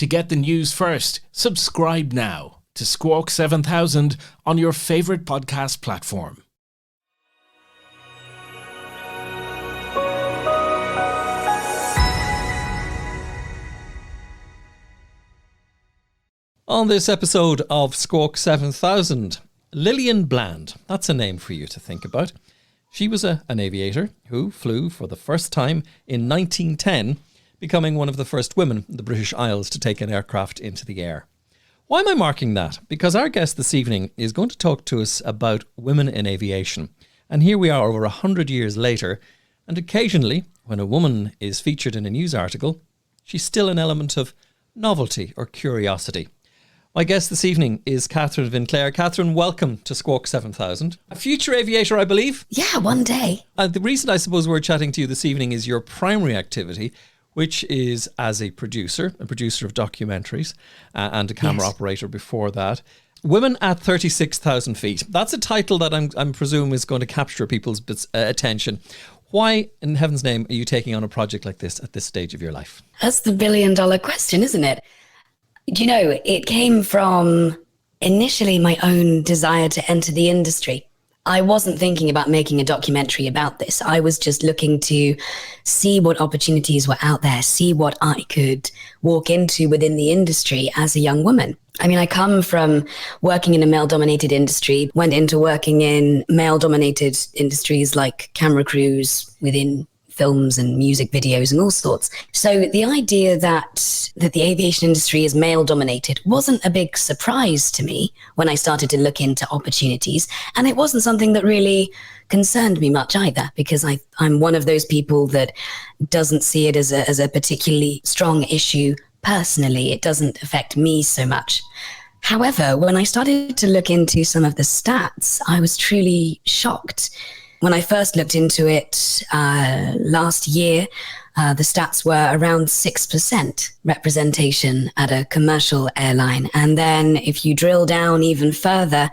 To get the news first, subscribe now to Squawk 7000 on your favourite podcast platform. On this episode of Squawk 7000, Lillian Bland. That's a name for you to think about. She was an aviator who flew for the first time in 1910, becoming one of the first women in the British Isles to take an aircraft into the air. Why am I marking that? Because our guest this evening is going to talk to us about women in aviation. And here we are over 100 years later, and occasionally, when a woman is featured in a news article, she's still an element of novelty or curiosity. My guest this evening is Kathryn Vinclaire. Kathryn, welcome to Squawk 7000. A future aviator, I believe? Yeah, one day. The reason I suppose we're chatting to you this evening is your primary activity, which is as a producer of documentaries and a camera operator before that. Women at 36,000 feet. That's a title that I'm presume is going to capture people's attention. Why, in heaven's name, are you taking on a project like this at this stage of your life? That's the billion-dollar question, isn't it? Do you know, it came from initially my own desire to enter the industry. I wasn't thinking about making a documentary about this. I was just looking to see what opportunities were out there, see what I could walk into within the industry as a young woman. I mean, I come from working in a male-dominated industry, went into working in male-dominated industries like camera crews within films and music videos and all sorts. So the idea that the aviation industry is male dominated wasn't a big surprise to me when I started to look into opportunities. And it wasn't something that really concerned me much either, because I'm one of those people that doesn't see it as a particularly strong issue personally. It doesn't affect me so much. However, when I started to look into some of the stats, I was truly shocked. When I first looked into it last year, the stats were around 6% representation at a commercial airline. And then if you drill down even further,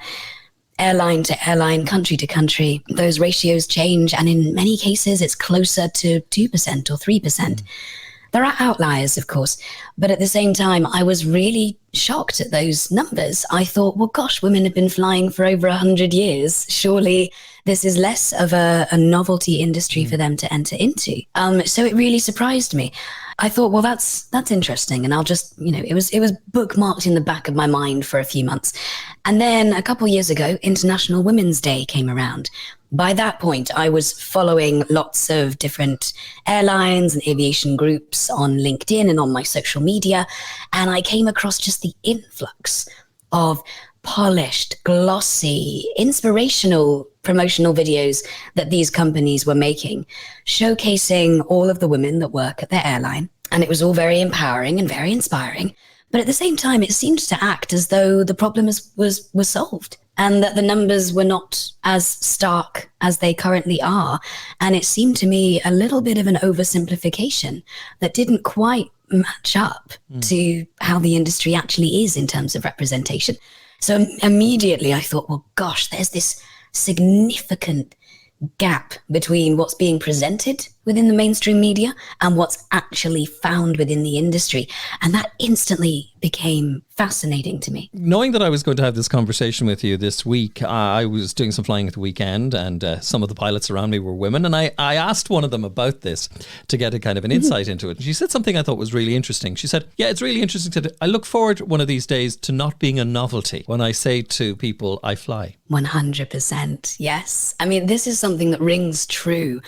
airline to airline, country to country, those ratios change. And in many cases, it's closer to 2% or 3%. There are outliers, of course, but at the same time, I was really shocked at those numbers. I thought, well, gosh, women have been flying for over 100 years. Surely this is less of a novelty industry for them to enter into. So it really surprised me. I thought, well, that's interesting. And I'll just, it was bookmarked in the back of my mind for a few months. And then a couple of years ago, International Women's Day came around. By that point, I was following lots of different airlines and aviation groups on LinkedIn and on my social media. And I came across just the influx of polished, glossy, inspirational promotional videos that these companies were making, showcasing all of the women that work at their airline. And it was all very empowering and very inspiring. But at the same time, it seemed to act as though the problem was solved and that the numbers were not as stark as they currently are. And it seemed to me a little bit of an oversimplification that didn't quite match up to how the industry actually is in terms of representation. So immediately I thought, well, gosh, there's this significant gap between what's being presented within the mainstream media and what's actually found within the industry. And that instantly became fascinating to me. Knowing that I was going to have this conversation with you this week, I was doing some flying at the weekend and some of the pilots around me were women. And I asked one of them about this to get a kind of an insight into it. And she said something I thought was really interesting. She said, yeah, it's really interesting. I look forward one of these days to not being a novelty when I say to people, I fly. 100%. Yes. I mean, this is something that rings true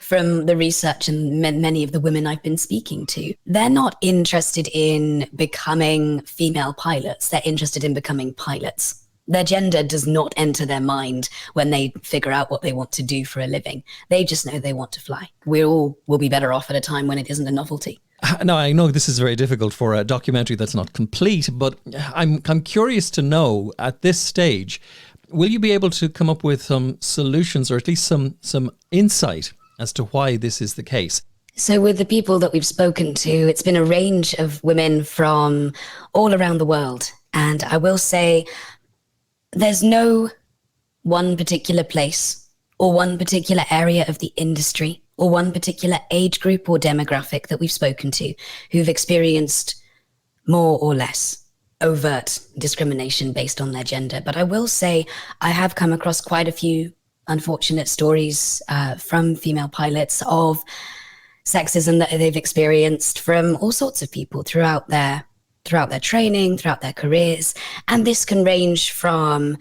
from the research and many of the women I've been speaking to. They're not interested in becoming female pilots. They're interested in becoming pilots. Their gender does not enter their mind when they figure out what they want to do for a living. They just know they want to fly. We all will be better off at a time when it isn't a novelty. Now, I know this is very difficult for a documentary that's not complete, but I'm curious to know at this stage, will you be able to come up with some solutions or at least some insight as to why this is the case? So with the people that we've spoken to, it's been a range of women from all around the world. And I will say there's no one particular place or one particular area of the industry or one particular age group or demographic that we've spoken to who've experienced more or less overt discrimination based on their gender. But I will say I have come across quite a few unfortunate stories from female pilots of sexism that they've experienced from all sorts of people throughout their training, throughout their careers. And this can range from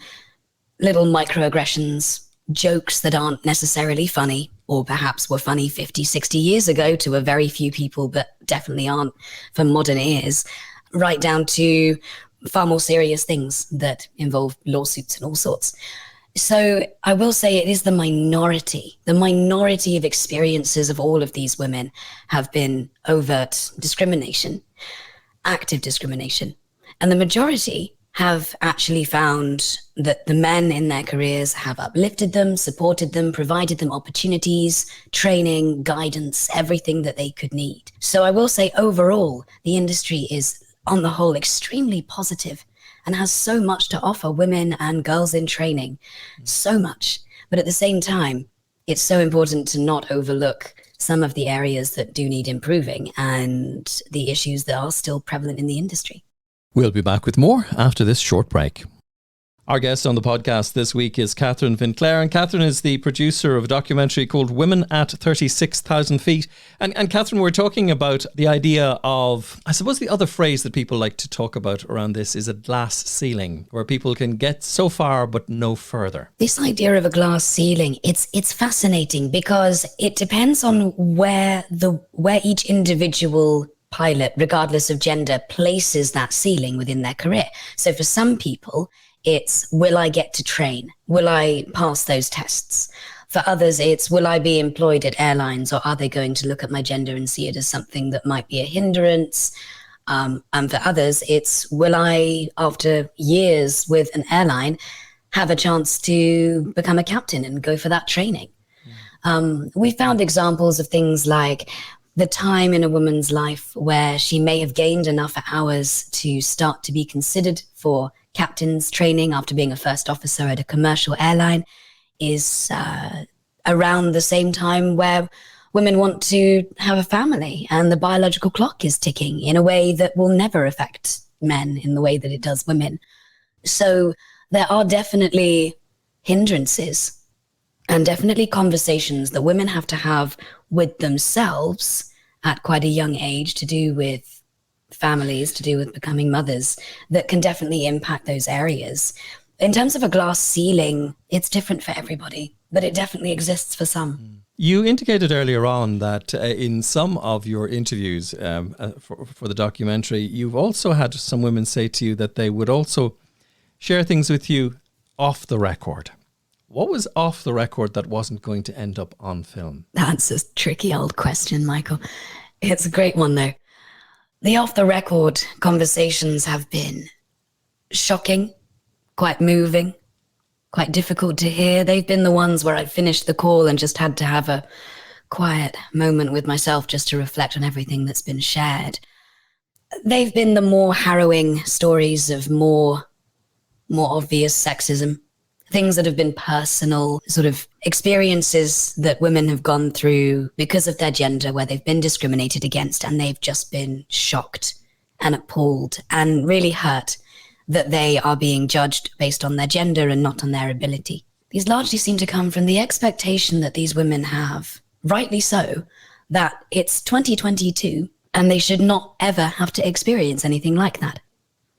little microaggressions, jokes that aren't necessarily funny, or perhaps were funny 50, 60 years ago to a very few people, but definitely aren't for modern ears, right down to far more serious things that involve lawsuits and all sorts. So I will say it is the minority of experiences of all of these women have been overt discrimination, active discrimination. And the majority have actually found that the men in their careers have uplifted them, supported them, provided them opportunities, training, guidance, everything that they could need. So I will say overall, the industry is on the whole extremely positive and has so much to offer women and girls in training, so much. But at the same time, it's so important to not overlook some of the areas that do need improving and the issues that are still prevalent in the industry. We'll be back with more after this short break. Our guest on the podcast this week is Kathryn Vinclaire, and Kathryn is the producer of a documentary called Women at 36,000 Feet. And Kathryn, we're talking about the idea of, I suppose the other phrase that people like to talk about around this is a glass ceiling, where people can get so far but no further. This idea of a glass ceiling, it's fascinating because it depends on where each individual pilot, regardless of gender, places that ceiling within their career. So for some people, it's, will I get to train? Will I pass those tests? For others, it's, will I be employed at airlines, or are they going to look at my gender and see it as something that might be a hindrance? And for others, it's, will I, after years with an airline, have a chance to become a captain and go for that training? We found examples of things like the time in a woman's life where she may have gained enough hours to start to be considered for captain's training after being a first officer at a commercial airline is around the same time where women want to have a family and the biological clock is ticking in a way that will never affect men in the way that it does women. So there are definitely hindrances and definitely conversations that women have to have with themselves at quite a young age to do with families, to do with becoming mothers, that can definitely impact those areas. In terms of a glass ceiling, it's different for everybody, but it definitely exists for some. You indicated earlier on that in some of your interviews for the documentary, you've also had some women say to you that they would also share things with you off the record. What was off the record that wasn't going to end up on film? That's a tricky old question, Michael. It's a great one, though. The off-the-record conversations have been shocking, quite moving, quite difficult to hear. They've been the ones where I finished the call and just had to have a quiet moment with myself just to reflect on everything that's been shared. They've been the more harrowing stories of more obvious sexism, things that have been personal, sort of experiences that women have gone through because of their gender, where they've been discriminated against and they've just been shocked and appalled and really hurt that they are being judged based on their gender and not on their ability. These largely seem to come from the expectation that these women have, rightly so, that it's 2022 and they should not ever have to experience anything like that.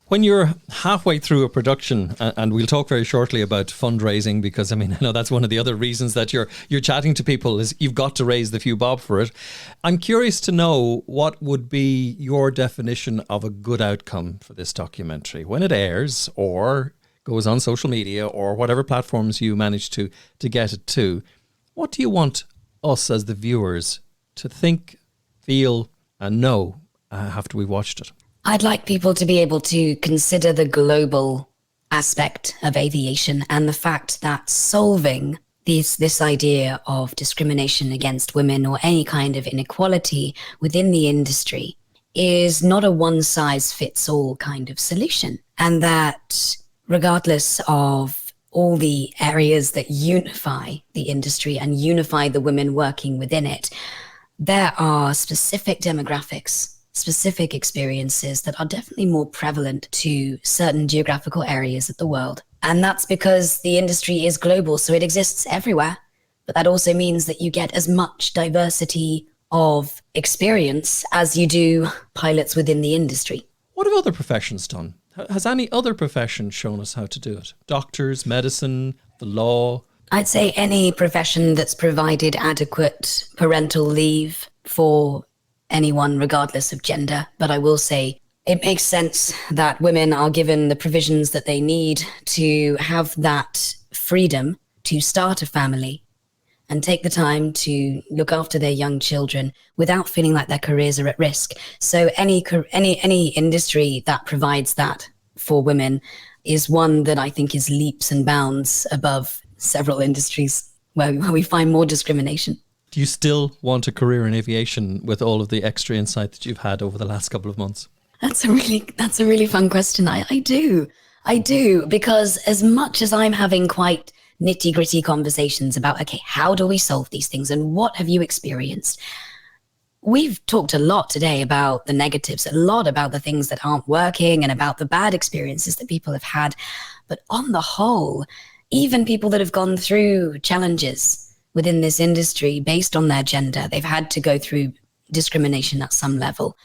When you're halfway through a production, and we'll talk very shortly about fundraising, because I know that's one of the other reasons that you're chatting to people is you've got to raise the few bob for it. I'm curious to know what would be your definition of a good outcome for this documentary when it airs or goes on social media or whatever platforms you manage to get it to. What do you want us as the viewers to think, feel and know after we've watched it? I'd like people to be able to consider the global aspect of aviation and the fact that solving this idea of discrimination against women or any kind of inequality within the industry is not a one-size-fits-all kind of solution. And that regardless of all the areas that unify the industry and unify the women working within it, there are specific demographics, specific experiences that are definitely more prevalent to certain geographical areas of the world. And that's because the industry is global, so it exists everywhere. But that also means that you get as much diversity of experience as you do pilots within the industry. What have other professions done? Has any other profession shown us how to do it? Doctors, medicine, the law? I'd say any profession that's provided adequate parental leave for anyone, regardless of gender. But I will say it makes sense that women are given the provisions that they need to have that freedom to start a family and take the time to look after their young children without feeling like their careers are at risk. So any industry that provides that for women is one that I think is leaps and bounds above several industries where we find more discrimination. Do you still want a career in aviation with all of the extra insight that you've had over the last couple of months? That's a really fun question. I do, because as much as I'm having quite nitty-gritty conversations about, okay, how do we solve these things and what have you experienced? We've talked a lot today about the negatives, a lot about the things that aren't working and about the bad experiences that people have had. But on the whole, even people that have gone through challenges within this industry based on their gender, they've had to go through discrimination at some level.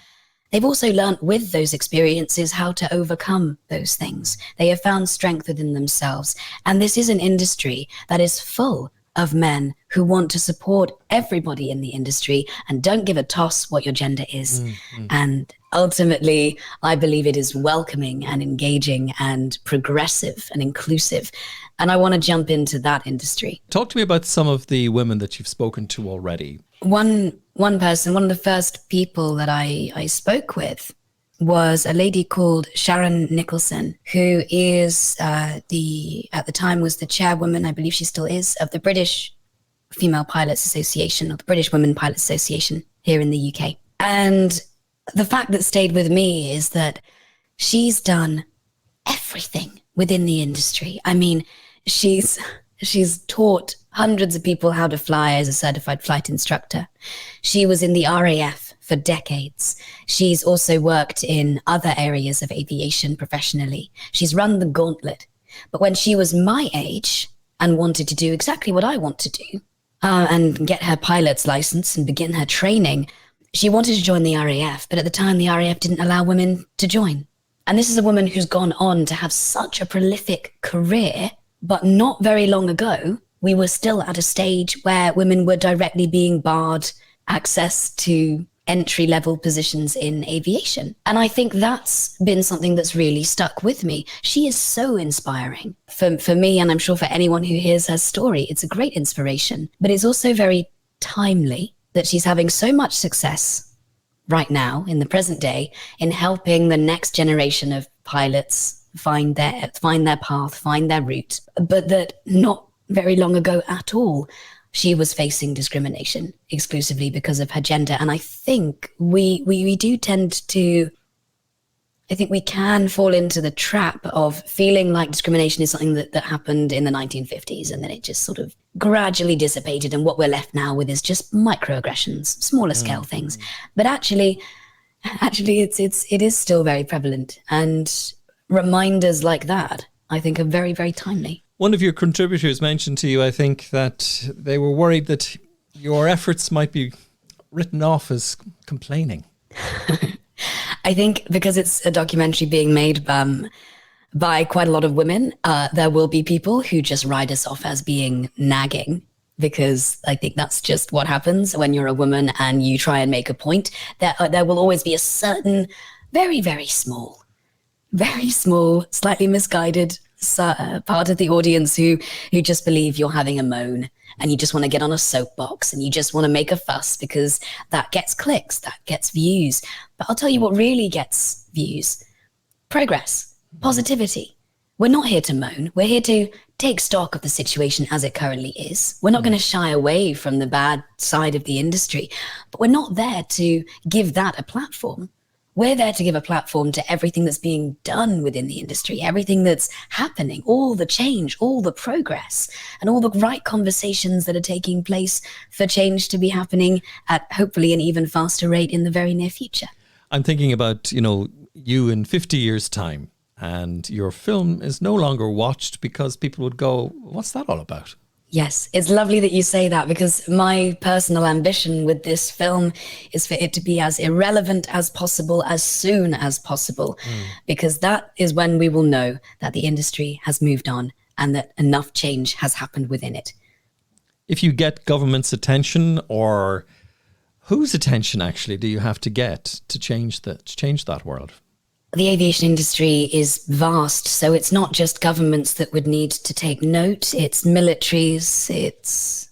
They've also learned with those experiences how to overcome those things. They have found strength within themselves. And this is an industry that is full of men who want to support everybody in the industry and don't give a toss what your gender is. Mm-hmm. And ultimately, I believe it is welcoming and engaging and progressive and inclusive. And I want to jump into that industry. Talk to me about some of the women that you've spoken to already. One person, one of the first people that I spoke with was a lady called Sharon Nicholson, who is at the time was the chairwoman, I believe she still is, of the British Female Pilots Association, or the British Women Pilots Association here in the UK. And the fact that stayed with me is that she's done everything within the industry. I mean, she's taught hundreds of people how to fly as a certified flight instructor. She was in the RAF for decades. She's also worked in other areas of aviation professionally. She's run the gauntlet. But when she was my age and wanted to do exactly what I want to do, and get her pilot's license and begin her training, she wanted to join the RAF, but at the time the RAF didn't allow women to join. And this is a woman who's gone on to have such a prolific career, but not very long ago, we were still at a stage where women were directly being barred access to entry-level positions in aviation. And I think that's been something that's really stuck with me. She is so inspiring for me, and I'm sure for anyone who hears her story. It's a great inspiration, but it's also very timely that she's having so much success right now in the present day in helping the next generation of pilots find their path, find their route, but that not very long ago at all, she was facing discrimination exclusively because of her gender. And I think we do tend to, I think we can fall into the trap of feeling like discrimination is something that happened in the 1950s and then it just sort of gradually dissipated. And what we're left now with is just microaggressions, smaller scale things. But actually it is still very prevalent. And reminders like that, I think, are very, very timely. One of your contributors mentioned to you, I think, that they were worried that your efforts might be written off as complaining. I think because it's a documentary being made by quite a lot of women, there will be people who just write us off as being nagging, because I think that's just what happens when you're a woman and you try and make a point. There will always be a certain very, very small, slightly misguided part of the audience who just believe you're having a moan and you just want to get on a soapbox and you just want to make a fuss because that gets clicks, that gets views. But I'll tell you what really gets views: progress, positivity. We're not here to moan. We're here to take stock of the situation as it currently is. We're not going to shy away from the bad side of the industry, but we're not there to give that a platform. We're there to give a platform to everything that's being done within the industry, everything that's happening, all the change, all the progress, and all the right conversations that are taking place for change to be happening at hopefully an even faster rate in the very near future. I'm thinking about, you in 50 years' time, and your film is no longer watched because people would go, what's that all about? Yes, it's lovely that you say that, because my personal ambition with this film is for it to be as irrelevant as possible, as soon as possible, because that is when we will know that the industry has moved on and that enough change has happened within it. If you get government's attention, or whose attention actually do you have to get to change that world? The aviation industry is vast, so it's not just governments that would need to take note. It's militaries, it's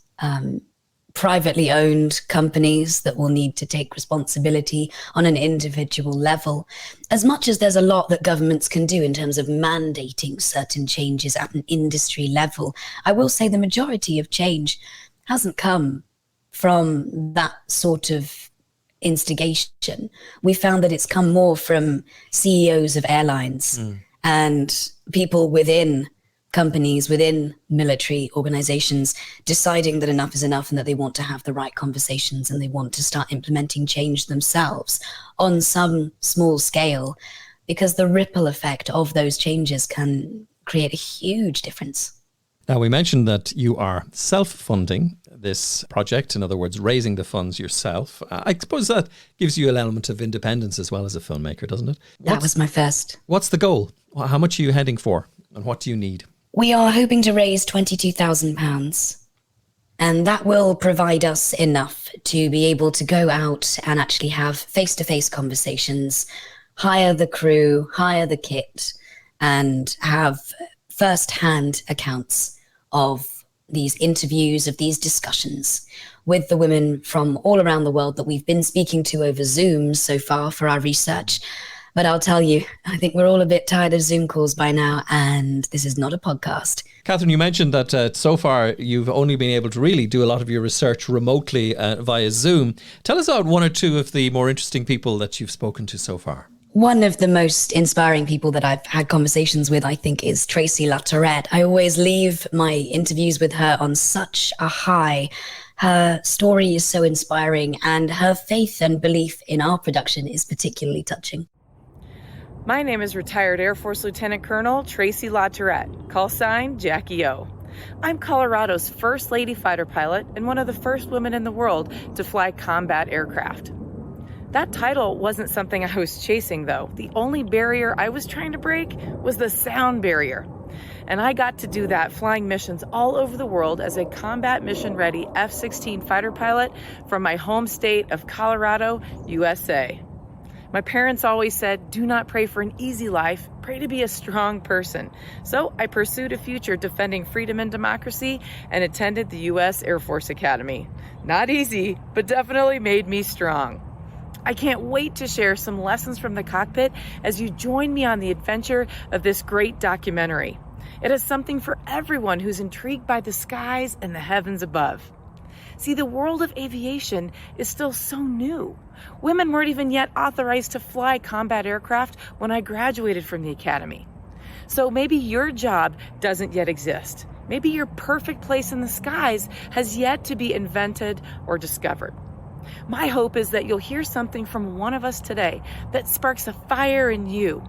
privately owned companies that will need to take responsibility on an individual level. As much as there's a lot that governments can do in terms of mandating certain changes at an industry level, I will say the majority of change hasn't come from that sort of instigation. We found that it's come more from CEOs of airlines and people within companies, within military organizations, deciding that enough is enough and that they want to have the right conversations and they want to start implementing change themselves on some small scale, because the ripple effect of those changes can create a huge difference. Now, we mentioned that you are self-funding this project, in other words, raising the funds yourself. I suppose that gives you an element of independence as well as a filmmaker, doesn't it? That was my first. What's the goal? How much are you heading for? And what do you need? We are hoping to raise £22,000. And that will provide us enough to be able to go out and actually have face-to-face conversations, hire the crew, hire the kit, and have first-hand accounts of these interviews, of these discussions with the women from all around the world that we've been speaking to over Zoom so far for our research. But I'll tell you, I think we're all a bit tired of Zoom calls by now, and this is not a podcast. Kathryn, you mentioned that so far you've only been able to really do a lot of your research remotely via Zoom. Tell us about one or two of the more interesting people that you've spoken to so far. One of the most inspiring people that I've had conversations with, I think, is Tracy LaTourette. I always leave my interviews with her on such a high. Her story is so inspiring, and her faith and belief in our production is particularly touching. My name is retired Air Force Lieutenant Colonel Tracy LaTourette, call sign Jackie O. I'm Colorado's first lady fighter pilot and one of the first women in the world to fly combat aircraft. That title wasn't something I was chasing, though. The only barrier I was trying to break was the sound barrier. And I got to do that flying missions all over the world as a combat mission-ready F-16 fighter pilot from my home state of Colorado, USA. My parents always said, do not pray for an easy life, pray to be a strong person. So I pursued a future defending freedom and democracy and attended the U.S. Air Force Academy. Not easy, but definitely made me strong. I can't wait to share some lessons from the cockpit as you join me on the adventure of this great documentary. It has something for everyone who's intrigued by the skies and the heavens above. See, the world of aviation is still so new. Women weren't even yet authorized to fly combat aircraft when I graduated from the academy. So maybe your job doesn't yet exist. Maybe your perfect place in the skies has yet to be invented or discovered. My hope is that you'll hear something from one of us today that sparks a fire in you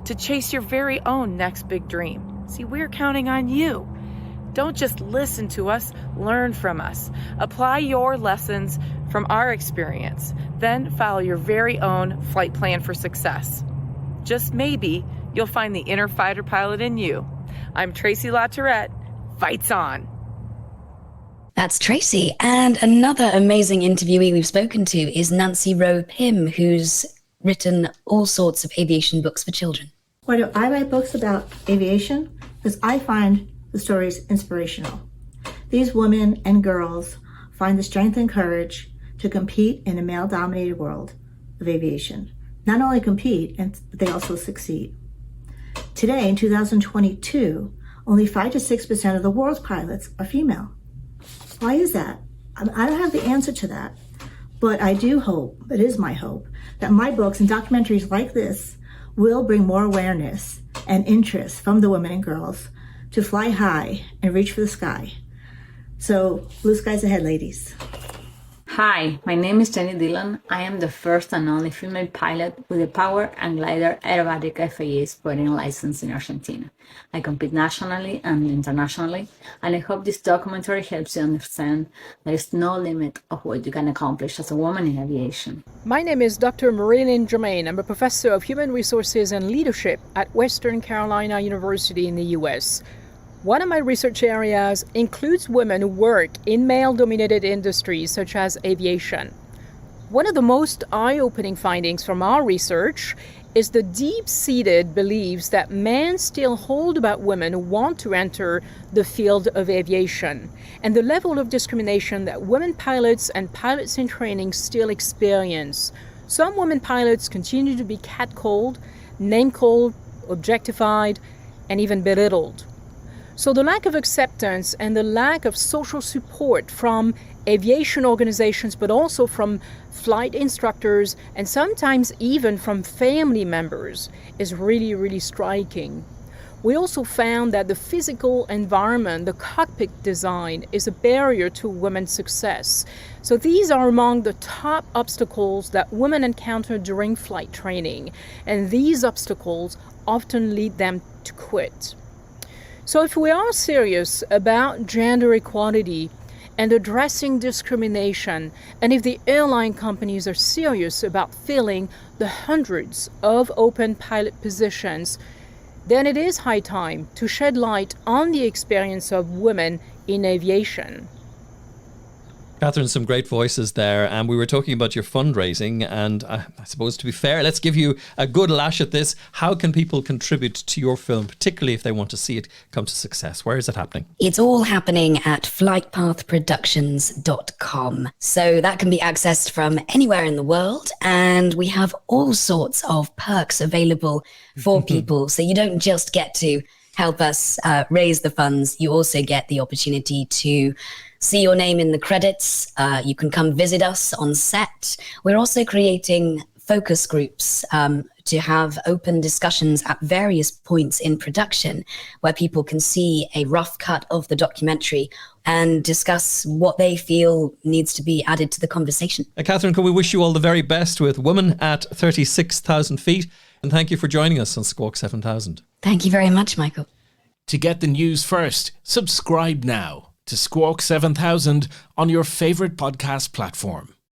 to chase your very own next big dream. See, we're counting on you. Don't just listen to us, learn from us. Apply your lessons from our experience, then follow your very own flight plan for success. Just maybe you'll find the inner fighter pilot in you. I'm Tracy LaTourette. Fights on. That's Tracy. And another amazing interviewee we've spoken to is Nancy Rowe Pym, who's written all sorts of aviation books for children. Why do I write books about aviation? Because I find the stories inspirational. These women and girls find the strength and courage to compete in a male-dominated world of aviation. Not only compete, but they also succeed. Today, in 2022, only 5 to 6% of the world's pilots are female. Why is that? I don't have the answer to that, but I do hope, it is my hope, that my books and documentaries like this will bring more awareness and interest from the women and girls to fly high and reach for the sky. So, blue skies ahead, ladies. Hi, my name is Jenny Dillon. I am the first and only female pilot with a power and glider aerobatic FAA sporting license in Argentina. I compete nationally and internationally, and I hope this documentary helps you understand there is no limit of what you can accomplish as a woman in aviation. My name is Dr. Marilyn Germain. I'm a professor of human resources and leadership at Western Carolina University in the US. One of my research areas includes women who work in male-dominated industries such as aviation. One of the most eye-opening findings from our research is the deep-seated beliefs that men still hold about women who want to enter the field of aviation, and the level of discrimination that women pilots and pilots in training still experience. Some women pilots continue to be catcalled, name-called, objectified, and even belittled. So the lack of acceptance and the lack of social support from aviation organizations, but also from flight instructors and sometimes even from family members, is really, really striking. We also found that the physical environment, the cockpit design, is a barrier to women's success. So these are among the top obstacles that women encounter during flight training, and these obstacles often lead them to quit. So if we are serious about gender equality and addressing discrimination, and if the airline companies are serious about filling the hundreds of open pilot positions, then it is high time to shed light on the experience of women in aviation. Kathryn, some great voices there. And we were talking about your fundraising. And I suppose, to be fair, let's give you a good lash at this. How can people contribute to your film, particularly if they want to see it come to success? Where is it happening? It's all happening at flightpathproductions.com. So that can be accessed from anywhere in the world. And we have all sorts of perks available for people. So you don't just get to help us raise the funds. You also get the opportunity to see your name in the credits. You can come visit us on set. We're also creating focus groups to have open discussions at various points in production where people can see a rough cut of the documentary and discuss what they feel needs to be added to the conversation. Kathryn, can we wish you all the very best with Woman at 36,000 feet? And thank you for joining us on Squawk 7000. Thank you very much, Michael. To get the news first, subscribe now to Squawk 7000 on your favourite podcast platform.